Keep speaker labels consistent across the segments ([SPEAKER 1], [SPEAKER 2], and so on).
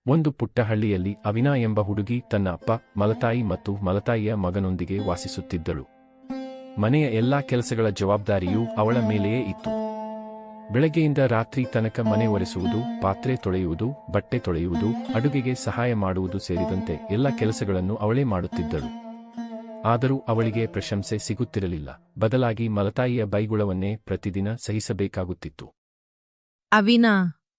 [SPEAKER 1] ಒಂದು ಪುಟ್ಟ ಹಳ್ಳಿಯಲ್ಲಿ ಅವಿನಾ ಎಂಬ ಹುಡುಗಿ ತನ್ನ ಅಪ್ಪ ಮಲತಾಯಿ ಮತ್ತು ಮಲತಾಯಿಯ ಮಗನೊಂದಿಗೆ ವಾಸಿಸುತ್ತಿದ್ದಳು. ಮನೆಯ ಎಲ್ಲಾ ಕೆಲಸಗಳ ಜವಾಬ್ದಾರಿಯೂ ಅವಳ ಮೇಲೆಯೇ ಇತ್ತು. ಬೆಳಗ್ಗೆಯಿಂದ ರಾತ್ರಿ ತನಕ ಮನೆ ಒರೆಸುವುದು, ಪಾತ್ರೆ ತೊಳೆಯುವುದು, ಬಟ್ಟೆ ತೊಳೆಯುವುದು, ಅಡುಗೆಗೆ ಸಹಾಯ ಮಾಡುವುದು ಸೇರಿದಂತೆ ಎಲ್ಲ ಕೆಲಸಗಳನ್ನು ಅವಳೇ ಮಾಡುತ್ತಿದ್ದಳು. ಆದರೂ ಅವಳಿಗೆ ಪ್ರಶಂಸೆ ಸಿಗುತ್ತಿರಲಿಲ್ಲ. ಬದಲಾಗಿ ಮಲತಾಯಿಯ ಬೈಗುಳವನ್ನೇ ಪ್ರತಿದಿನ ಸಹಿಸಬೇಕಾಗುತ್ತಿತ್ತು.
[SPEAKER 2] ಅವಿನಾ,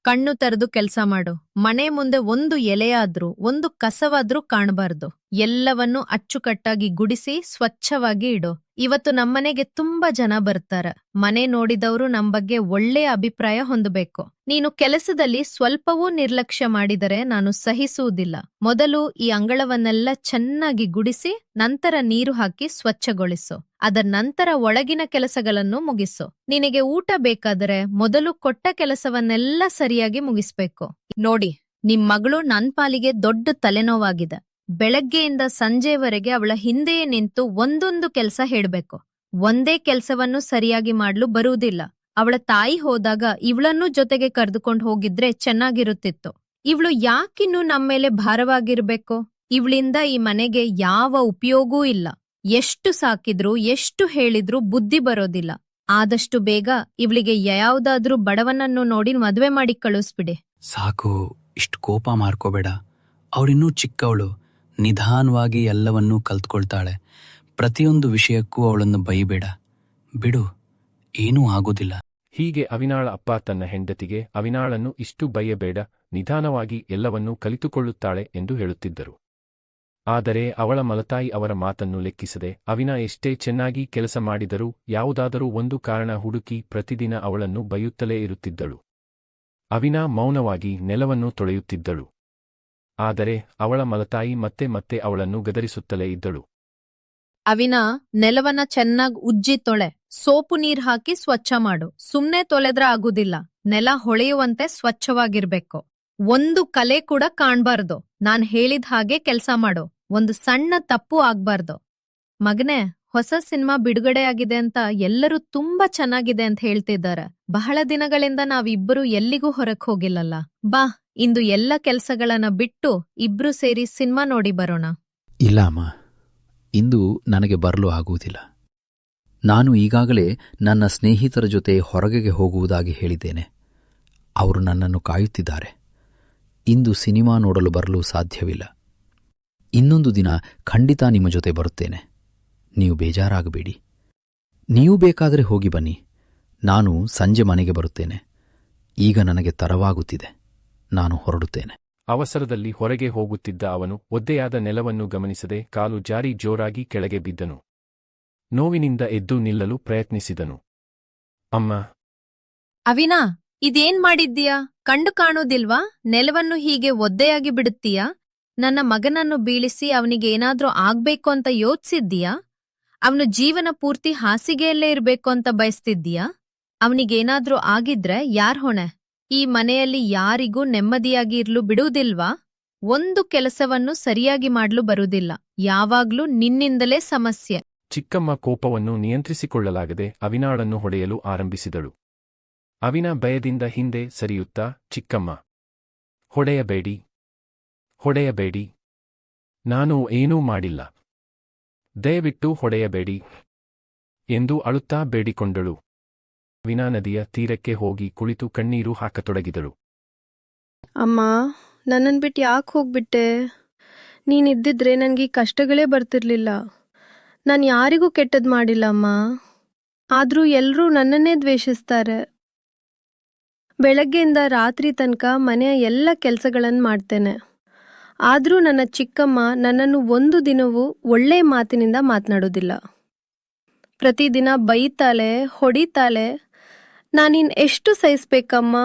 [SPEAKER 2] ಕಣ್ಣು ತೆರೆದು ಕೆಲ್ಸ ಮಾಡು. ಮನೆ ಮುಂದೆ ಒಂದು ಎಲೆಯಾದ್ರೂ ಒಂದು ಕಸವಾದ್ರೂ ಕಾಣಬಾರ್ದು. ಎಲ್ಲವನ್ನೂ ಅಚ್ಚುಕಟ್ಟಾಗಿ ಗುಡಿಸಿ ಸ್ವಚ್ಛವಾಗಿ ಇಡು. ಇವತ್ತು ನಮ್ಮನೆಗೆ ತುಂಬಾ ಜನ ಬರ್ತಾರ. ಮನೆ ನೋಡಿದವರು ನಮ್ ಬಗ್ಗೆ ಒಳ್ಳೆಯ ಅಭಿಪ್ರಾಯ ಹೊಂದಬೇಕು. ನೀನು ಕೆಲಸದಲ್ಲಿ ಸ್ವಲ್ಪವೂ ನಿರ್ಲಕ್ಷ್ಯ ಮಾಡಿದರೆ ನಾನು ಸಹಿಸುವುದಿಲ್ಲ. ಮೊದಲು ಈ ಅಂಗಳವನ್ನೆಲ್ಲ ಚೆನ್ನಾಗಿ ಗುಡಿಸಿ ನಂತರ ನೀರು ಹಾಕಿ ಸ್ವಚ್ಛಗೊಳಿಸು. ಅದರ ನಂತರ ಒಳಗಿನ ಕೆಲಸಗಳನ್ನು ಮುಗಿಸು. ನಿನಗೆ ಊಟ ಬೇಕಾದರೆ ಮೊದಲು ಕೊಟ್ಟ ಕೆಲಸವನ್ನೆಲ್ಲ ಸರಿಯಾಗಿ ಮುಗಿಸ್ಬೇಕು. ನೋಡಿ, ನಿಮ್ ಮಗಳು ನನ್ ಪಾಲಿಗೆ ದೊಡ್ಡ ತಲೆನೋವಾಗಿದೆ. ಬೆಳಗ್ಗೆಯಿಂದ ಸಂಜೆವರೆಗೆ ಅವಳ ಹಿಂದೆಯೇ ನಿಂತು ಒಂದೊಂದು ಕೆಲಸ ಹೇಳ್ಬೇಕು. ಒಂದೇ ಕೆಲಸವನ್ನು ಸರಿಯಾಗಿ ಮಾಡ್ಲು ಬರುವುದಿಲ್ಲ. ಅವಳ ತಾಯಿ ಹೋದಾಗ ಇವಳನ್ನೂ ಜೊತೆಗೆ ಕರೆದುಕೊಂಡು ಹೋಗಿದ್ರೆ ಚೆನ್ನಾಗಿರುತ್ತಿತ್ತು. ಇವಳು ಯಾಕಿನ್ನೂ ನಮ್ಮೇಲೆ ಭಾರವಾಗಿರ್ಬೇಕು? ಇವಳಿಂದ ಈ ಮನೆಗೆ ಯಾವ ಉಪಯೋಗವೂ ಇಲ್ಲ. ಎಷ್ಟು ಸಾಕಿದ್ರು ಎಷ್ಟು ಹೇಳಿದ್ರೂ ಬುದ್ಧಿ ಬರೋದಿಲ್ಲ. ಆದಷ್ಟು ಬೇಗ ಇವಳಿಗೆ ಯಾವುದಾದ್ರೂ ಬಡವನನ್ನು ನೋಡಿ ಮದ್ವೆ ಮಾಡಿ ಕಳಿಸ್ಬಿಡಿ.
[SPEAKER 3] ಸಾಕು, ಇಷ್ಟು ಕೋಪ ಮಾರ್ಕೋಬೇಡ. ಅವಳಿನ್ನೂ ಚಿಕ್ಕವಳು. ನಿಧಾನವಾಗಿ ಎಲ್ಲವನ್ನೂ ಕಲ್ತ್ಕೊಳ್ತಾಳೆ. ಪ್ರತಿಯೊಂದು ವಿಷಯಕ್ಕೂ ಅವಳನ್ನು ಬೈಬೇಡ. ಬಿಡು, ಏನೂ ಆಗೋದಿಲ್ಲ.
[SPEAKER 1] ಹೀಗೆ ಅವಿನಾಳ ಅಪ್ಪ ತನ್ನ ಹೆಂಡತಿಗೆ ಅವಿನಾಳನ್ನು ಇಷ್ಟು ಬೈಯಬೇಡ, ನಿಧಾನವಾಗಿ ಎಲ್ಲವನ್ನೂ ಕಲಿತುಕೊಳ್ಳುತ್ತಾಳೆ ಎಂದು ಹೇಳುತ್ತಿದ್ದರು. ಆದರೆ ಅವಳ ಮಲತಾಯಿ ಅವರ ಮಾತನ್ನು ಲೆಕ್ಕಿಸದೆ ಅವಿನಾ ಎಷ್ಟೇ ಚೆನ್ನಾಗಿ ಕೆಲಸ ಮಾಡಿದರೂ ಯಾವುದಾದರೂ ಒಂದು ಕಾರಣ ಹುಡುಕಿ ಪ್ರತಿದಿನ ಅವಳನ್ನು ಬೈಯುತ್ತಲೇ ಇರುತ್ತಿದ್ದಳು. ಅವಿನಾ ಮೌನವಾಗಿ ನೆಲವನ್ನು ತೊಳೆಯುತ್ತಿದ್ದಳು. ಆದರೆ ಅವಳ ಮಲತಾಯಿ ಮತ್ತೆ ಮತ್ತೆ ಅವಳನ್ನು ಗದರಿಸುತ್ತಲೇ ಇದ್ದಳು.
[SPEAKER 2] ಅವಿನಾ, ನೆಲವನ್ನ ಚೆನ್ನಾಗ್ ಉಜ್ಜಿ ತೊಳೆ. ಸೋಪು ನೀರ್ ಹಾಕಿ ಸ್ವಚ್ಛ ಮಾಡು. ಸುಮ್ನೆ ತೊಳೆದ್ರ ಆಗುದಿಲ್ಲ. ನೆಲ ಹೊಳೆಯುವಂತೆ ಸ್ವಚ್ಛವಾಗಿರ್ಬೇಕು. ಒಂದು ಕಲೆ ಕೂಡ ಕಾಣ್ಬಾರ್ದು. ನಾನ್ ಹೇಳಿದ ಹಾಗೆ ಕೆಲ್ಸ ಮಾಡು. ಒಂದು ಸಣ್ಣ ತಪ್ಪು ಆಗ್ಬಾರ್ದು. ಮಗನೇ, ಹೊಸ ಸಿನಿಮಾ ಬಿಡುಗಡೆಯಾಗಿದೆ ಅಂತ ಎಲ್ಲರೂ ತುಂಬಾ ಚೆನ್ನಾಗಿದೆ ಅಂತ ಹೇಳ್ತಿದ್ದಾರೆ. ಬಹಳ ದಿನಗಳಿಂದ ನಾವಿಬ್ಬರು ಎಲ್ಲಿಗೂ ಹೊರಕ್ ಹೋಗಿಲ್ಲಲ್ಲ. ಬಾ, ಇಂದು ಎಲ್ಲ ಕೆಲ್ಸಗಳನ್ನ ಬಿಟ್ಟು ಇಬ್ರು ಸೇರಿ ಸಿನಿಮಾ ನೋಡಿ ಬರೋಣ.
[SPEAKER 4] ಇಲ್ಲ ಅಮ್ಮ, ಇಂದು ನನಗೆ ಬರಲು ಆಗುವುದಿಲ್ಲ. ನಾನು ಈಗಾಗಲೇ ನನ್ನ ಸ್ನೇಹಿತರ ಜೊತೆ ಹೊರಗೆಗೆ ಹೋಗುವುದಾಗಿ ಹೇಳಿದ್ದೇನೆ. ಅವರು ನನ್ನನ್ನು ಕಾಯುತ್ತಿದ್ದಾರೆ. ಇಂದು ಸಿನಿಮಾ ನೋಡಲು ಬರಲು ಸಾಧ್ಯವಿಲ್ಲ. ಇನ್ನೊಂದು ದಿನ ಖಂಡಿತ ನಿಮ್ಮ ಜೊತೆ ಬರುತ್ತೇನೆ. ನೀವು ಬೇಜಾರಾಗಬೇಡಿ. ನೀವು ಬೇಕಾದರೆ ಹೋಗಿ ಬನ್ನಿ. ನಾನು ಸಂಜೆ ಮನೆಗೆ ಬರುತ್ತೇನೆ. ಈಗ ನನಗೆ ತರವಾಗುತ್ತಿದೆ. ನಾನು ಹೊರಡುತ್ತೇನೆ.
[SPEAKER 1] ಅವಸರದಲ್ಲಿ ಹೊರಗೆ ಹೋಗುತ್ತಿದ್ದ ಅವನು ಒದ್ದೆಯಾದ ನೆಲವನ್ನು ಗಮನಿಸದೆ ಕಾಲು ಜಾರಿ ಜೋರಾಗಿ ಕೆಳಗೆ ಬಿದ್ದನು. ನೋವಿನಿಂದ ಎದ್ದು ನಿಲ್ಲಲು ಪ್ರಯತ್ನಿಸಿದನು. ಅಮ್ಮ!
[SPEAKER 2] ಅವಿನಾ, ಇದೇನ್ ಮಾಡಿದ್ದೀಯಾ? ಕಂಡು ಕಾಣೋದಿಲ್ವಾ? ನೆಲವನ್ನು ಹೀಗೆ ಒದ್ದೆಯಾಗಿ ಬಿಡುತ್ತೀಯಾ? ನನ್ನ ಮಗನನ್ನು ಬೀಳಿಸಿ ಅವನಿಗೇನಾದ್ರೂ ಆಗ್ಬೇಕು ಅಂತ ಯೋಚಿಸಿದ್ದೀಯಾ? ಅವನು ಜೀವನ ಪೂರ್ತಿ ಹಾಸಿಗೆಯಲ್ಲೇ ಇರ್ಬೇಕು ಅಂತ ಬಯಸ್ತಿದ್ದೀಯಾ? ಅವನಿಗೇನಾದ್ರೂ ಆಗಿದ್ರೆ ಯಾರ್ ಹೊಣೆ? ಈ ಮನೆಯಲ್ಲಿ ಯಾರಿಗೂ ನೆಮ್ಮದಿಯಾಗಿ ಇರ್ಲು ಬಿಡುವುದಿಲ್ವಾ? ಒಂದು ಕೆಲಸವನ್ನು ಸರಿಯಾಗಿ ಮಾಡ್ಲು ಬರುವುದಿಲ್ಲ. ಯಾವಾಗ್ಲೂ ನಿನ್ನಿಂದಲೇ ಸಮಸ್ಯೆ.
[SPEAKER 1] ಚಿಕ್ಕಮ್ಮ ಕೋಪವನ್ನು ನಿಯಂತ್ರಿಸಿಕೊಳ್ಳಲಾಗದೆ ಅವಿನಾಳನ್ನು ಹೊಡೆಯಲು ಆರಂಭಿಸಿದಳು. ಅವಿನಾ ಭಯದಿಂದ ಹಿಂದೆ ಸರಿಯುತ್ತಾ, ಚಿಕ್ಕಮ್ಮ, ಹೊಡೆಯಬೇಡಿ, ಹೊಡೆಯಬೇಡಿ. ನಾನು ಏನೂ ಮಾಡಿಲ್ಲ. ದಯವಿಟ್ಟು ಹೊಡೆಯಬೇಡಿ ಎಂದು ಅಳುತ್ತಾ ಬೇಡಿಕೊಂಡಳು. ಅವಿನಾ ನದಿಯ ತೀರಕ್ಕೆ ಹೋಗಿ ಕುಳಿತು ಕಣ್ಣೀರು ಹಾಕತೊಡಗಿದಳು.
[SPEAKER 5] ಅಮ್ಮ, ನನ್ನನ್ನು ಬಿಟ್ಟು ಯಾಕೆ ಹೋಗ್ಬಿಟ್ಟೆ? ನೀನಿದ್ದಿದ್ರೆ ನನಗೆ ಈ ಕಷ್ಟಗಳೇ ಬರ್ತಿರ್ಲಿಲ್ಲ. ನಾನು ಯಾರಿಗೂ ಕೆಟ್ಟದ್ದು ಮಾಡಿಲ್ಲ ಅಮ್ಮ. ಆದರೂ ಎಲ್ಲರೂ ನನ್ನನ್ನೇ ದ್ವೇಷಿಸ್ತಾರೆ. ಬೆಳಗ್ಗೆಯಿಂದ ರಾತ್ರಿ ತನಕ ಮನೆಯ ಎಲ್ಲ ಕೆಲಸಗಳನ್ನು ಮಾಡ್ತೇನೆ. ಆದರೂ ನನ್ನ ಚಿಕ್ಕಮ್ಮ ನನ್ನನ್ನು ಒಂದು ದಿನವೂ ಒಳ್ಳೆ ಮಾತಿನಿಂದ ಮಾತನಾಡೋದಿಲ್ಲ. ಪ್ರತಿದಿನ ಬೈತಾಳೆ, ಹೊಡಿತಾಳೆ. ನಾನಿನ್ ಎಷ್ಟು ಸಹಿಸ್ಬೇಕಮ್ಮ?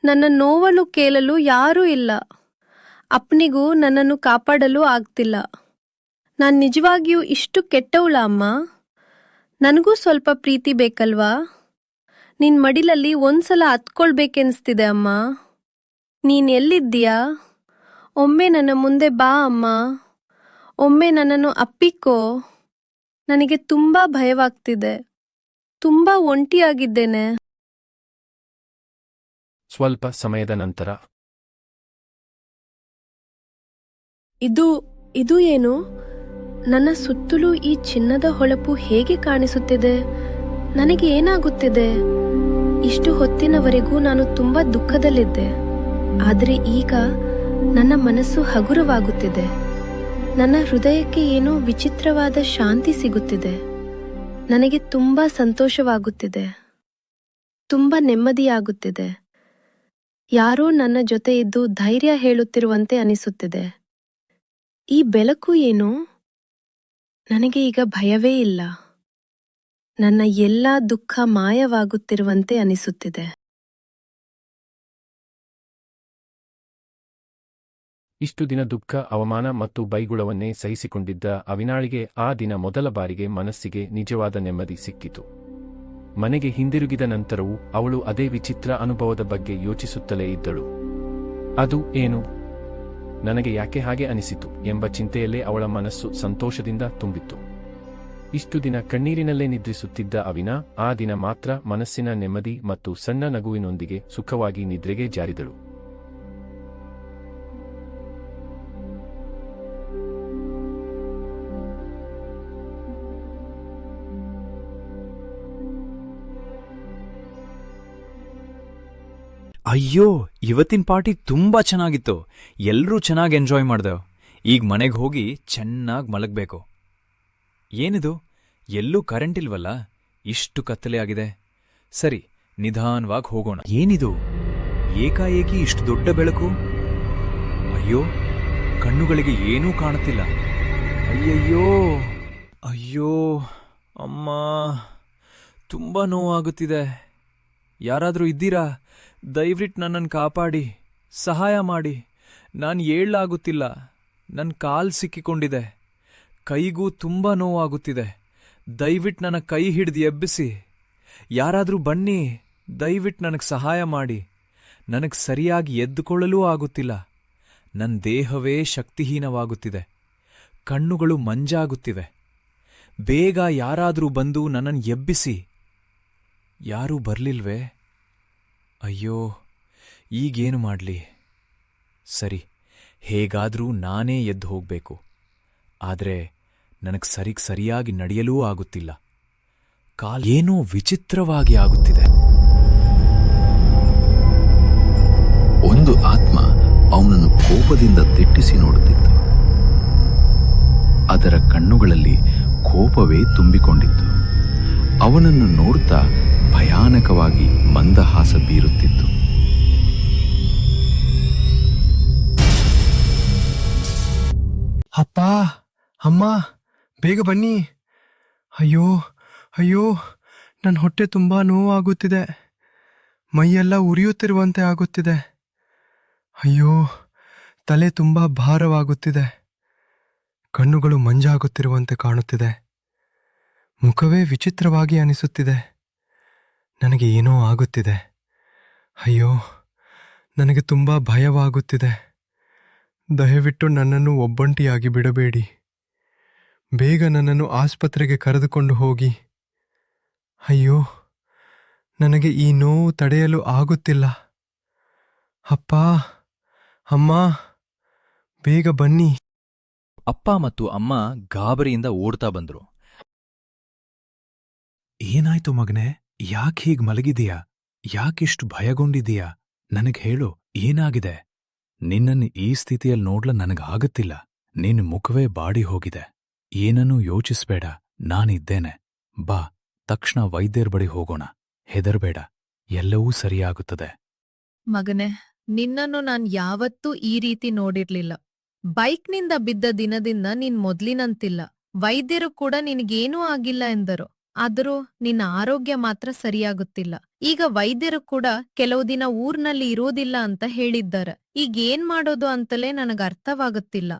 [SPEAKER 5] ನನ್ನ ನೋವಲು ಕೇಳಲು ಯಾರೂ ಇಲ್ಲ. ಅಪ್ಪನಿಗೂ ನನ್ನನ್ನು ಕಾಪಾಡಲು ಆಗ್ತಿಲ್ಲ. ನಾನು ನಿಜವಾಗಿಯೂ ಇಷ್ಟು ಕೆಟ್ಟವಳ ಅಮ್ಮ? ನನಗೂ ಸ್ವಲ್ಪ ಪ್ರೀತಿ ಬೇಕಲ್ವಾ? ನಿನ್ ಮಡಿಲಲ್ಲಿ ಒಂದ್ಸಲ ಹತ್ಕೊಳ್ಬೇಕೆನ್ನಿಸ್ತಿದೆ ಅಮ್ಮ. ನೀನ್ ಎಲ್ಲಿದ್ದೀಯಾ? ಒಮ್ಮೆ ನನ್ನ ಮುಂದೆ ಬಾ ಅಮ್ಮ. ಒಮ್ಮೆ ನನ್ನನ್ನು ಅಪ್ಪಿಕೋ. ನನಗೆ ತುಂಬಾ ಭಯವಾಗ್ತಿದೆ. ತುಂಬಾ ಒಂಟಿಯಾಗಿದ್ದೇನೆ.
[SPEAKER 1] ಸ್ವಲ್ಪ ಸಮಯದ ನಂತರ
[SPEAKER 5] ಇದು ಇದು ಏನು? ನನ್ನ ಸುತ್ತಲೂ ಈ ಚಿನ್ನದ ಹೊಳಪು ಹೇಗೆ ಕಾಣಿಸುತ್ತಿದೆ? ನನಗೆ ಏನಾಗುತ್ತಿದೆ? ಇಷ್ಟು ಹೊತ್ತಿನವರೆಗೂ ನಾನು ತುಂಬಾ ದುಃಖದಲ್ಲಿದ್ದೆ, ಆದರೆ ಈಗ ನನ್ನ ಮನಸ್ಸು ಹಗುರವಾಗುತ್ತಿದೆ. ನನ್ನ ಹೃದಯಕ್ಕೆ ಏನೋ ವಿಚಿತ್ರವಾದ ಶಾಂತಿ ಸಿಗುತ್ತಿದೆ. ನನಗೆ ತುಂಬಾ ಸಂತೋಷವಾಗುತ್ತಿದೆ, ತುಂಬಾ ನೆಮ್ಮದಿಯಾಗುತ್ತಿದೆ. ಯಾರೋ ನನ್ನ ಜೊತೆ ಇದ್ದು ಧೈರ್ಯ ಹೇಳುತ್ತಿರುವಂತೆ ಅನಿಸುತ್ತಿದೆ. ಈ ಬೆಳಕು ಏನು? ನನಗೆ ಈಗ ಭಯವೇ ಇಲ್ಲ. ನನ್ನ ಎಲ್ಲಾ ದುಃಖ ಮಾಯವಾಗುತ್ತಿರುವಂತೆ ಅನಿಸುತ್ತಿದೆ.
[SPEAKER 1] ಇಷ್ಟು ದಿನ ದುಃಖ, ಅವಮಾನ ಮತ್ತು ಬೈಗುಳವನ್ನೇ ಸಹಿಸಿಕೊಂಡಿದ್ದ ಅವಿನಾಳಿಗೆ ಆ ದಿನ ಮೊದಲ ಬಾರಿಗೆ ಮನಸ್ಸಿಗೆ ನಿಜವಾದ ನೆಮ್ಮದಿ ಸಿಕ್ಕಿತು. ಮನೆಗೆ ಹಿಂದಿರುಗಿದ ನಂತರವೂ ಅವಳು ಅದೇ ವಿಚಿತ್ರ ಅನುಭವದ ಬಗ್ಗೆ ಯೋಚಿಸುತ್ತಲೇ ಇದ್ದಳು. ಅದು ಏನು? ನನಗೆ ಯಾಕೆ ಹಾಗೆ ಅನಿಸಿತು ಎಂಬ ಚಿಂತೆಯಲ್ಲೇ ಅವಳ ಮನಸ್ಸು ಸಂತೋಷದಿಂದ ತುಂಬಿತ್ತು. ಇಷ್ಟು ದಿನ ಕಣ್ಣೀರಿನಲ್ಲೇ ನಿದ್ರಿಸುತ್ತಿದ್ದ ಅವಿನಾ ಆ ದಿನ ಮಾತ್ರ ಮನಸ್ಸಿನ ನೆಮ್ಮದಿ ಮತ್ತು ಸಣ್ಣ ನಗುವಿನೊಂದಿಗೆ ಸುಖವಾಗಿ ನಿದ್ರೆಗೆ ಜಾರಿದಳು.
[SPEAKER 6] ಅಯ್ಯೋ, ಇವತ್ತಿನ ಪಾರ್ಟಿ ತುಂಬಾ ಚೆನ್ನಾಗಿತ್ತು. ಎಲ್ಲರೂ ಚೆನ್ನಾಗಿ ಎಂಜಾಯ್ ಮಾಡ್ದೆವು. ಈಗ ಮನೆಗೆ ಹೋಗಿ ಚೆನ್ನಾಗಿ ಮಲಗಬೇಕು. ಏನಿದು, ಎಲ್ಲೂ ಕರೆಂಟ್ ಇಲ್ವಲ್ಲ? ಇಷ್ಟು ಕತ್ತಲೆ ಆಗಿದೆ. ಸರಿ, ನಿಧಾನವಾಗಿ ಹೋಗೋಣ. ಏನಿದು, ಏಕಾಏಕಿ ಇಷ್ಟು ದೊಡ್ಡ ಬೆಳಕು? ಅಯ್ಯೋ, ಕಣ್ಣುಗಳಿಗೆ ಏನೂ ಕಾಣುತ್ತಿಲ್ಲ. ಅಯ್ಯಯ್ಯೋ, ಅಯ್ಯೋ ಅಮ್ಮ, ತುಂಬಾ ನೋವಾಗುತ್ತಿದೆ. ಯಾರಾದರೂ ಇದ್ದೀರಾ? ದಯವಿಟ್ಟು ನನ್ನನ್ನು ಕಾಪಾಡಿ, ಸಹಾಯ ಮಾಡಿ. ನಾನು ಏಳಲಾಗುತ್ತಿಲ್ಲ. ನನ್ನ ಕಾಲು ಸಿಕ್ಕಿಕೊಂಡಿದೆ. ಕೈಗೂ ತುಂಬ ನೋವಾಗುತ್ತಿದೆ. ದಯವಿಟ್ಟು ನನ್ನ ಕೈ ಹಿಡಿದು ಎಬ್ಬಿಸಿ. ಯಾರಾದರೂ ಬನ್ನಿ, ದಯವಿಟ್ಟು ನನಗೆ ಸಹಾಯ ಮಾಡಿ. ನನಗೆ ಸರಿಯಾಗಿ ಎದ್ದುಕೊಳ್ಳಲೂ ಆಗುತ್ತಿಲ್ಲ. ನನ್ನ ದೇಹವೇ ಶಕ್ತಿಹೀನವಾಗುತ್ತಿದೆ. ಕಣ್ಣುಗಳು ಮಂಜಾಗುತ್ತಿವೆ. ಬೇಗ ಯಾರಾದರೂ ಬಂದು ನನ್ನನ್ನು ಎಬ್ಬಿಸಿ. ಯಾರೂ ಬರ್ಲಿಲ್ವೇ? ಅಯ್ಯೋ, ಈಗೇನು ಮಾಡಲಿ? ಸರಿ, ಹೇಗಾದರೂ ನಾನೇ ಎದ್ದು ಹೋಗಬೇಕು. ಆದರೆ ನನಗೆ ಸರಿಯಾಗಿ ನಡೆಯಲೂ ಆಗುತ್ತಿಲ್ಲ. ಏನೋ ವಿಚಿತ್ರವಾಗಿ ಆಗುತ್ತಿದೆ.
[SPEAKER 4] ಒಂದು ಆತ್ಮ ಅವನನ್ನು ಕೋಪದಿಂದ ದಿಟ್ಟಿಸಿ ನೋಡುತ್ತಿತ್ತು. ಅದರ ಕಣ್ಣುಗಳಲ್ಲಿ ಕೋಪವೇ ತುಂಬಿಕೊಂಡಿತ್ತು. ಅವನನ್ನು ನೋಡುತ್ತಾ ಭಯಾನಕವಾಗಿ ಮಂದಹಾಸ ಬೀರುತ್ತಿತ್ತು.
[SPEAKER 7] ಅಪ್ಪ, ಅಮ್ಮ, ಬೇಗ ಬನ್ನಿ. ಅಯ್ಯೋ ಅಯ್ಯೋ, ನನ್ನ ಹೊಟ್ಟೆ ತುಂಬಾ ನೋವಾಗುತ್ತಿದೆ. ಮೈಯೆಲ್ಲ ಉರಿಯುತ್ತಿರುವಂತೆ ಆಗುತ್ತಿದೆ. ಅಯ್ಯೋ, ತಲೆ ತುಂಬಾ ಭಾರವಾಗುತ್ತಿದೆ. ಕಣ್ಣುಗಳು ಮಂಜಾಗುತ್ತಿರುವಂತೆ ಕಾಣುತ್ತಿದೆ. ಮುಖವೇ ವಿಚಿತ್ರವಾಗಿ ಅನಿಸುತ್ತಿದೆ. ನನಗೆ ಏನೋ ಆಗುತ್ತಿದೆ. ಅಯ್ಯೋ, ನನಗೆ ತುಂಬಾ ಭಯವಾಗುತ್ತಿದೆ. ದಯವಿಟ್ಟು ನನ್ನನ್ನು ಒಬ್ಬಂಟಿಯಾಗಿ ಬಿಡಬೇಡಿ. ಬೇಗ ನನ್ನನ್ನು ಆಸ್ಪತ್ರೆಗೆ ಕರೆದುಕೊಂಡು ಹೋಗಿ. ಅಯ್ಯೋ, ನನಗೆ ಈ ನೋವು ತಡೆಯಲು ಆಗುತ್ತಿಲ್ಲ. ಅಪ್ಪ, ಅಮ್ಮ, ಬೇಗ ಬನ್ನಿ.
[SPEAKER 6] ಅಪ್ಪ ಮತ್ತು ಅಮ್ಮ ಗಾಬರಿಯಿಂದ ಓಡ್ತಾ ಬಂದ್ರು.
[SPEAKER 7] ಏನಾಯ್ತು ಮಗನೇ? ಯಾಕೆ ಹೀಗ್ ಮಲಗಿದೀಯಾ? ಯಾಕಿಷ್ಟು ಭಯಗೊಂಡಿದೀಯಾ? ನನಗೆ ಹೇಳು, ಏನಾಗಿದೆ?
[SPEAKER 6] ನಿನ್ನನ್ನು ಈ ಸ್ಥಿತಿಯಲ್ಲಿ ನೋಡ್ಲ ನನಗಾಗುತ್ತಿಲ್ಲ. ನಿನ್ನ ಮುಖವೇ ಬಾಡಿ ಹೋಗಿದೆ. ಏನನ್ನೂ ಯೋಚಿಸ್ಬೇಡ, ನಾನಿದ್ದೇನೆ. ಬಾ, ತಕ್ಷಣ ವೈದ್ಯರ ಬಳಿ ಹೋಗೋಣ. ಹೆದರ್ಬೇಡ, ಎಲ್ಲವೂ ಸರಿಯಾಗುತ್ತದೆ.
[SPEAKER 2] ಮಗನೇ, ನಿನ್ನನ್ನು ನಾನ್ ಯಾವತ್ತೂ ಈ ರೀತಿ ನೋಡಿರ್ಲಿಲ್ಲ. ಬೈಕ್ನಿಂದ ಬಿದ್ದ ದಿನದಿಂದ ನೀನ್ ಮೊದ್ಲಿನಂತಿಲ್ಲ. ವೈದ್ಯರು ಕೂಡ ನಿನಗೇನೂ ಆಗಿಲ್ಲ ಎಂದರು. ಆದರೂ ನಿನ್ನ ಆರೋಗ್ಯ ಮಾತ್ರ ಸರಿಯಾಗುತ್ತಿಲ್ಲ. ಈಗ ವೈದ್ಯರು ಕೂಡ ಕೆಲವು ದಿನ ಊರ್ನಲ್ಲಿ ಇರೋದಿಲ್ಲ ಅಂತ ಹೇಳಿದ್ದಾರೆ. ಈಗೇನ್ ಮಾಡೋದು ಅಂತಲೇ ನನಗ ಅರ್ಥವಾಗುತ್ತಿಲ್ಲ.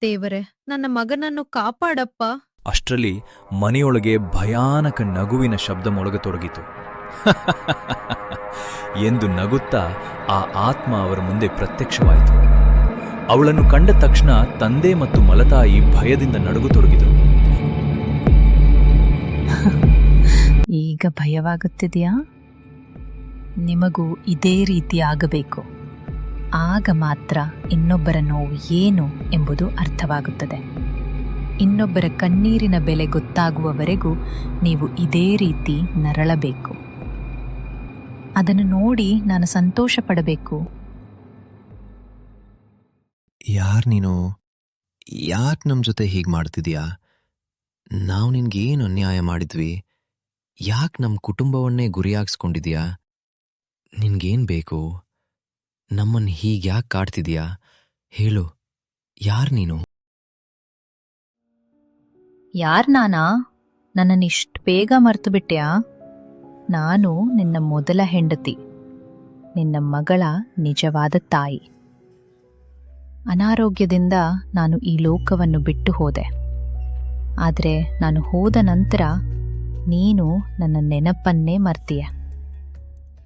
[SPEAKER 2] ದೇವರೇ, ನನ್ನ ಮಗನನ್ನು ಕಾಪಾಡಪ್ಪ.
[SPEAKER 6] ಅಷ್ಟರಲ್ಲಿ ಮನೆಯೊಳಗೆ ಭಯಾನಕ ನಗುವಿನ ಶಬ್ದ ಮೊಳಗತೊಡಗಿತು. ಎಂದು ನಗುತ್ತಾ ಆ ಆತ್ಮ ಅವರ ಮುಂದೆ ಪ್ರತ್ಯಕ್ಷವಾಯಿತು. ಅವಳನ್ನು ಕಂಡ ತಕ್ಷಣ ತಂದೆ ಮತ್ತು ಮಲತಾಯಿ ಭಯದಿಂದ ನಡುಗತೊಡಗಿದರು.
[SPEAKER 8] ಈಗ ಭಯವಾಗುತ್ತಿದೆಯಾ? ನಿಮಗೂ ಇದೇ ರೀತಿ ಆಗಬೇಕು. ಆಗ ಮಾತ್ರ ಇನ್ನೊಬ್ಬರ ನೋವು ಏನು ಎಂಬುದು ಅರ್ಥವಾಗುತ್ತದೆ. ಇನ್ನೊಬ್ಬರ ಕಣ್ಣೀರಿನ ಬೆಲೆ ಗೊತ್ತಾಗುವವರೆಗೂ ನೀವು ಇದೇ ರೀತಿ ನರಳಬೇಕು. ಅದನ್ನು ನೋಡಿ ನಾನು ಸಂತೋಷ ಪಡಬೇಕು.
[SPEAKER 9] ಯಾರ್ ನೀನು? ಯಾಕೆ ನಮ್ಮ ಜೊತೆ ಹೀಗೆ ಮಾಡ್ತಿದ್ಯಾ? ನಾವು ನಿನ್ಗೇನು ಅನ್ಯಾಯ ಮಾಡಿದ್ವಿ? ಯಾಕೆ ನಮ್ಮ ಕುಟುಂಬವನ್ನೇ ಗುರಿಯಾಗಿಸ್ಕೊಂಡಿದ್ಯಾ? ನಿನ್ಗೇನ್ ಬೇಕು? ನಮ್ಮನ್ನು ಹೀಗ್ಯಾಕೆ ಕಾಡ್ತಿದ್ಯಾ? ಹೇಳು, ಯಾರ್ ನೀನು?
[SPEAKER 8] ಯಾರ್ ನಾನಾ? ನನ್ನನ್ನು ಇಷ್ಟು ಬೇಗ ಮರ್ತು ಬಿಟ್ಟ್ಯಾ? ನಾನು ನಿನ್ನ ಮೊದಲ ಹೆಂಡತಿ, ನಿನ್ನ ಮಗಳ ನಿಜವಾದ ತಾಯಿ. ಅನಾರೋಗ್ಯದಿಂದ ನಾನು ಈ ಲೋಕವನ್ನು ಬಿಟ್ಟು ಹೋದೆ. ಆದರೆ ನಾನು ಹೋದ ನಂತರ ನೀನು ನನ್ನ ನೆನಪನ್ನೇ ಮರ್ತೀಯ.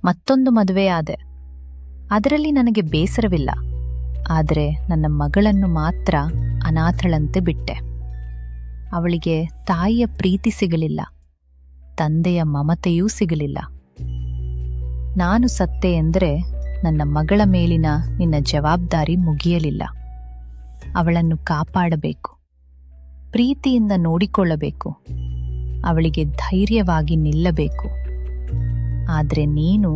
[SPEAKER 8] ಮತ್ತೊಂದು ಮದುವೆ ಆದೆ. ಅದರಲ್ಲಿ ನನಗೆ ಬೇಸರವಿಲ್ಲ. ಆದರೆ ನನ್ನ ಮಗಳನ್ನು ಮಾತ್ರ ಅನಾಥಳಂತೆ ಬಿಟ್ಟೆ. ಅವಳಿಗೆ ತಾಯಿಯ ಪ್ರೀತಿ ಸಿಗಲಿಲ್ಲ, ತಂದೆಯ ಮಮತೆಯೂ ಸಿಗಲಿಲ್ಲ. ನಾನು ಸತ್ತೆ ಎಂದರೆ ನನ್ನ ಮಗಳ ಮೇಲಿನ ನಿನ್ನ ಜವಾಬ್ದಾರಿ ಮುಗಿಯಲಿಲ್ಲ. ಅವಳನ್ನು ಕಾಪಾಡಬೇಕು, ಪ್ರೀತಿಯಿಂದ ನೋಡಿಕೊಳ್ಳಬೇಕು, ಅವಳಿಗೆ ಧೈರ್ಯವಾಗಿ ನಿಲ್ಲಬೇಕು. ಆದರೆ ನೀನು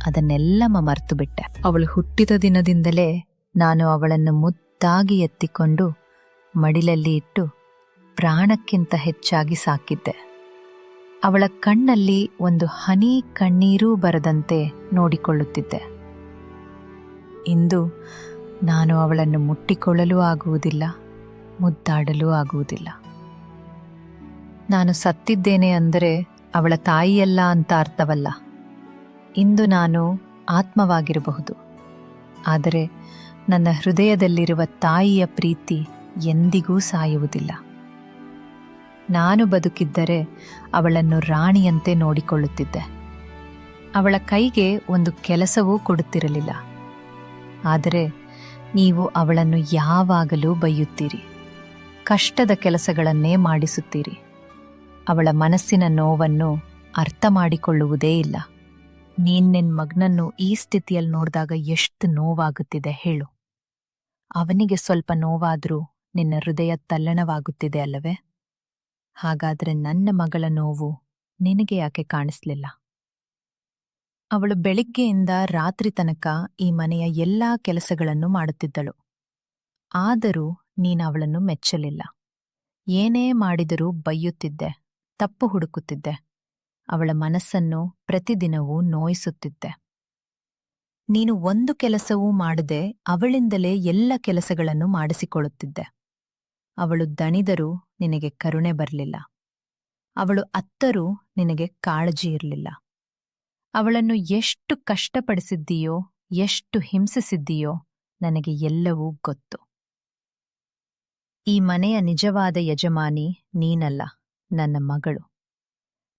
[SPEAKER 8] ಅದನ್ನೆಲ್ಲ ಮರೆತು ಬಿಟ್ಟೆ. ಅವಳು ಹುಟ್ಟಿದ ದಿನದಿಂದಲೇ ನಾನು ಅವಳನ್ನು ಮುದ್ದಾಗಿ ಎತ್ತಿಕೊಂಡು ಮಡಿಲಲ್ಲಿ ಇಟ್ಟು ಪ್ರಾಣಕ್ಕಿಂತ ಹೆಚ್ಚಾಗಿ ಸಾಕಿದ್ದೆ. ಅವಳ ಕಣ್ಣಲ್ಲಿ ಒಂದು ಹನಿ ಕಣ್ಣೀರೂ ಬರದಂತೆ ನೋಡಿಕೊಳ್ಳುತ್ತಿದ್ದೆ. ಇಂದು ನಾನು ಅವಳನ್ನು ಮುಟ್ಟಿಕೊಳ್ಳಲೂ ಆಗುವುದಿಲ್ಲ, ಮುದ್ದಾಡಲೂ ಆಗುವುದಿಲ್ಲ. ನಾನು ಸತ್ತಿದ್ದೇನೆ ಅಂದರೆ ಅವಳ ತಾಯಿಯಲ್ಲ ಅಂತ ಅರ್ಥವಲ್ಲ. ಇಂದು ನಾನು ಆತ್ಮವಾಗಿರಬಹುದು, ಆದರೆ ನನ್ನ ಹೃದಯದಲ್ಲಿರುವ ತಾಯಿಯ ಪ್ರೀತಿ ಎಂದಿಗೂ ಸಾಯುವುದಿಲ್ಲ. ನಾನು ಬದುಕಿದ್ದರೆ ಅವಳನ್ನು ರಾಣಿಯಂತೆ ನೋಡಿಕೊಳ್ಳುತ್ತಿದ್ದೆ. ಅವಳ ಕೈಗೆ ಒಂದು ಕೆಲಸವೂ ಕೊಡುತ್ತಿರಲಿಲ್ಲ. ಆದರೆ ನೀವು ಅವಳನ್ನು ಯಾವಾಗಲೂ ಬೈಯುತ್ತೀರಿ, ಕಷ್ಟದ ಕೆಲಸಗಳನ್ನೇ ಮಾಡಿಸುತ್ತೀರಿ. ಅವಳ ಮನಸ್ಸಿನ ನೋವನ್ನು ಅರ್ಥ ಮಾಡಿಕೊಳ್ಳುವುದೇ ಇಲ್ಲ. ನಿನ್ನ ಮಗನನ್ನು ಈ ಸ್ಥಿತಿಯಲ್ಲಿ ನೋಡಿದಾಗ ಎಷ್ಟು ನೋವಾಗುತ್ತಿದೆ ಹೇಳು. ಅವನಿಗೆ ಸ್ವಲ್ಪ ನೋವಾದರೂ ನಿನ್ನ ಹೃದಯ ತಲ್ಲಣವಾಗುತ್ತಿದೆ ಅಲ್ಲವೇ? ಹಾಗಾದರೆ ನನ್ನ ಮಗಳ ನೋವು ನಿನಗೆ ಯಾಕೆ ಕಾಣಿಸ್ಲಿಲ್ಲ? ಅವಳು ಬೆಳಿಗ್ಗೆಯಿಂದ ರಾತ್ರಿ ತನಕ ಈ ಮನೆಯ ಎಲ್ಲಾ ಕೆಲಸಗಳನ್ನು ಮಾಡುತ್ತಿದ್ದಳು. ಆದರೂ ನೀನು ಅವಳನ್ನು ಮೆಚ್ಚಲಿಲ್ಲ. ಏನೇ ಮಾಡಿದರೂ ಬೈಯುತ್ತಿದ್ದೆ, ತಪ್ಪು ಹುಡುಕುತ್ತಿದ್ದೆ. ಅವಳ ಮನಸ್ಸನ್ನು ಪ್ರತಿದಿನವೂ ನೋಯಿಸುತ್ತಿದ್ದೆ. ನೀನು ಒಂದು ಕೆಲಸವೂ ಮಾಡದೆ ಅವಳಿಂದಲೇ ಎಲ್ಲ ಕೆಲಸಗಳನ್ನು ಮಾಡಿಸಿಕೊಳ್ಳುತ್ತಿದ್ದೆ. ಅವಳು ದಣಿದರೂ ನಿನಗೆ ಕರುಣೆ ಬರಲಿಲ್ಲ. ಅವಳು ಅತ್ತರೂ ನಿನಗೆ ಕಾಳಜಿ ಇರಲಿಲ್ಲ. ಅವಳನ್ನು ಎಷ್ಟು ಕಷ್ಟಪಡಿಸಿದ್ದೀಯೋ, ಎಷ್ಟು ಹಿಂಸಿಸಿದ್ದೀಯೋ ನನಗೆ ಎಲ್ಲವೂ ಗೊತ್ತು. ಈ ಮನೆಯ ನಿಜವಾದ ಯಜಮಾನಿ ನೀನಲ್ಲ, ನನ್ನ ಮಗಳು.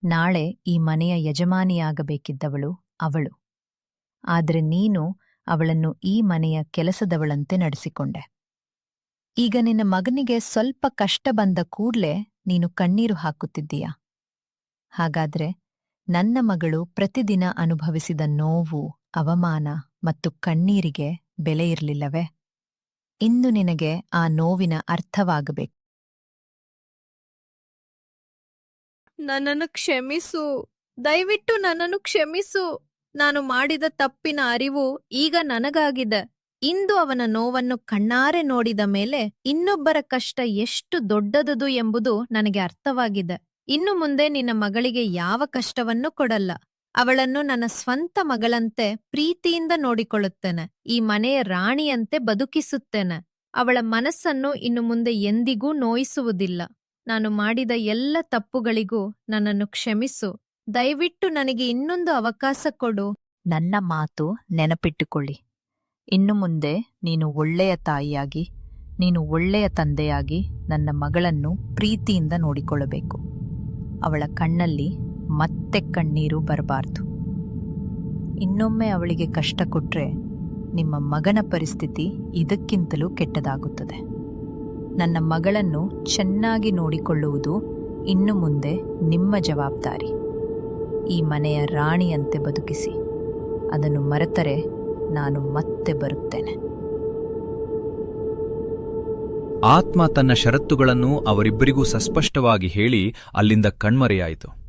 [SPEAKER 8] ನಾಳೆ ಈ ಮನೆಯ ಯಜಮಾನಿಯಾಗಬೇಕಿದ್ದವಳು ಅವಳು. ಆದರೆ ನೀನು ಅವಳನ್ನು ಈ ಮನೆಯ ಕೆಲಸದವಳಂತೆ ನಡೆಸಿಕೊಂಡೆ. ಈಗ ನಿನ್ನ ಮಗನಿಗೆ ಸ್ವಲ್ಪ ಕಷ್ಟ ಬಂದ ಕೂಡ್ಲೇ ನೀನು ಕಣ್ಣೀರು ಹಾಕುತ್ತಿದ್ದೀಯ. ಹಾಗಾದ್ರೆ ನನ್ನ ಮಗಳು ಪ್ರತಿದಿನ ಅನುಭವಿಸಿದ ನೋವು, ಅವಮಾನ ಮತ್ತು ಕಣ್ಣೀರಿಗೆ ಬೆಲೆ ಇರಲಿಲ್ಲವೇ? ಇಂದು ನಿನಗೆ ಆ ನೋವಿನ ಅರ್ಥವಾಗಬೇಕು.
[SPEAKER 5] ನನ್ನನ್ನು ಕ್ಷಮಿಸು, ದಯವಿಟ್ಟು ನನ್ನನ್ನು ಕ್ಷಮಿಸು. ನಾನು ಮಾಡಿದ ತಪ್ಪಿನ ಅರಿವು ಈಗ ನನಗಾಗಿದೆ. ಇಂದು ಅವನ ನೋವನ್ನು ಕಣ್ಣಾರೆ ನೋಡಿದ ಮೇಲೆ ಇನ್ನೊಬ್ಬರ ಕಷ್ಟ ಎಷ್ಟು ದೊಡ್ಡದುದು ಎಂಬುದು ನನಗೆ ಅರ್ಥವಾಗಿದೆ. ಇನ್ನು ಮುಂದೆ ನಿನ್ನ ಮಗಳಿಗೆ ಯಾವ ಕಷ್ಟವನ್ನೂ ಕೊಡಲ್ಲ. ಅವಳನ್ನು ನನ್ನ ಸ್ವಂತ ಮಗಳಂತೆ ಪ್ರೀತಿಯಿಂದ ನೋಡಿಕೊಳ್ಳುತ್ತೇನೆ. ಈ ಮನೆಯ ರಾಣಿಯಂತೆ ಬದುಕಿಸುತ್ತೇನೆ. ಅವಳ ಮನಸ್ಸನ್ನು ಇನ್ನು ಮುಂದೆ ಎಂದಿಗೂ ನೋಯಿಸುವುದಿಲ್ಲ. ನಾನು ಮಾಡಿದ ಎಲ್ಲ ತಪ್ಪುಗಳಿಗೂ ನನ್ನನ್ನು ಕ್ಷಮಿಸು. ದಯವಿಟ್ಟು ನನಗೆ ಇನ್ನೊಂದು ಅವಕಾಶ ಕೊಡು.
[SPEAKER 8] ನನ್ನ ಮಾತು ನೆನಪಿಟ್ಟುಕೊಳ್ಳಿ. ಇನ್ನು ಮುಂದೆ ನೀನು ಒಳ್ಳೆಯ ತಾಯಿಯಾಗಿ, ನೀನು ಒಳ್ಳೆಯ ತಂದೆಯಾಗಿ ನನ್ನ ಮಗಳನ್ನು ಪ್ರೀತಿಯಿಂದ ನೋಡಿಕೊಳ್ಳಬೇಕು. ಅವಳ ಕಣ್ಣಲ್ಲಿ ಮತ್ತೆ ಕಣ್ಣೀರು ಬರಬಾರ್ದು. ಇನ್ನೊಮ್ಮೆ ಅವಳಿಗೆ ಕಷ್ಟ ಕೊಟ್ರೆ ನಿಮ್ಮ ಮಗನ ಪರಿಸ್ಥಿತಿ ಇದಕ್ಕಿಂತಲೂ ಕೆಟ್ಟದಾಗುತ್ತದೆ. ನನ್ನ ಮಗಳನ್ನು ಚೆನ್ನಾಗಿ ನೋಡಿಕೊಳ್ಳುವುದು ಇನ್ನು ಮುಂದೆ ನಿಮ್ಮ ಜವಾಬ್ದಾರಿ. ಈ ಮನೆಯ ರಾಣಿಯಂತೆ ಬದುಕಿಸಿ. ಅದನ್ನು ಮರೆತರೆ ನಾನು ಮತ್ತೆ ಬರುತ್ತೇನೆ.
[SPEAKER 6] ಆತ್ಮ ತನ್ನ ಷರತ್ತುಗಳನ್ನು ಅವರಿಬ್ಬರಿಗೂ ಸಸ್ಪಷ್ಟವಾಗಿ ಹೇಳಿ ಅಲ್ಲಿಂದ ಕಣ್ಮರೆಯಾಯಿತು.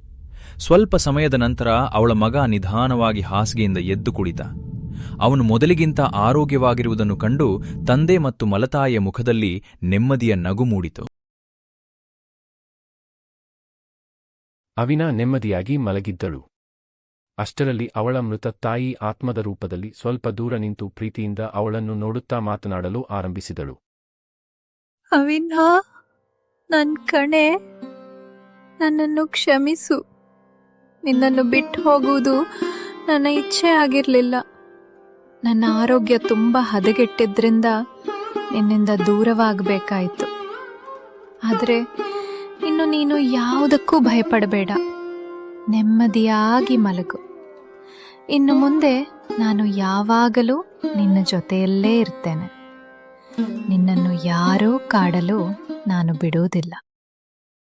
[SPEAKER 6] ಸ್ವಲ್ಪ ಸಮಯದ ನಂತರ ಅವಳ ಮಗ ನಿಧಾನವಾಗಿ ಹಾಸಿಗೆಯಿಂದ ಎದ್ದು ಕುಳಿತ. ಅವನು ಮೊದಲಿಗಿಂತ ಆರೋಗ್ಯವಾಗಿರುವುದನ್ನು ಕಂಡು ತಂದೆ ಮತ್ತು ಮಲತಾಯಿಯ ಮುಖದಲ್ಲಿ ನೆಮ್ಮದಿಯ ನಗು ಮೂಡಿತು.
[SPEAKER 1] ಅವಿನಾ ನೆಮ್ಮದಿಯಾಗಿ ಮಲಗಿದ್ದಳು. ಅಷ್ಟರಲ್ಲಿ ಅವಳ ಮೃತ ತಾಯಿ ಆತ್ಮದ ರೂಪದಲ್ಲಿ ಸ್ವಲ್ಪ ದೂರ ನಿಂತು ಪ್ರೀತಿಯಿಂದ ಅವಳನ್ನು ನೋಡುತ್ತಾ ಮಾತನಾಡಲು ಆರಂಭಿಸಿದಳು.
[SPEAKER 8] ಅವಿನಾ, ನನ್ ಕಣೆ, ನನ್ನನ್ನು ಕ್ಷಮಿಸು. ನಿನ್ನನ್ನು ಬಿಟ್ಟು ಹೋಗುವುದು ನನ್ನ ಇಚ್ಛೆ ಆಗಿರಲಿಲ್ಲ. ನನ್ನ ಆರೋಗ್ಯ ತುಂಬ ಹದಗೆಟ್ಟಿದ್ರಿಂದ ನಿನ್ನಿಂದ ದೂರವಾಗಬೇಕಾಯಿತು. ಆದರೆ ಇನ್ನು ನೀನು ಯಾವುದಕ್ಕೂ ಭಯಪಡಬೇಡ. ನೆಮ್ಮದಿಯಾಗಿ ಮಲಗು. ಇನ್ನು ಮುಂದೆ ನಾನು ಯಾವಾಗಲೂ ನಿನ್ನ ಜೊತೆಯಲ್ಲೇ ಇರ್ತೇನೆ. ನಿನ್ನನ್ನು ಯಾರೂ ಕಾಡಲು ನಾನು ಬಿಡುವುದಿಲ್ಲ.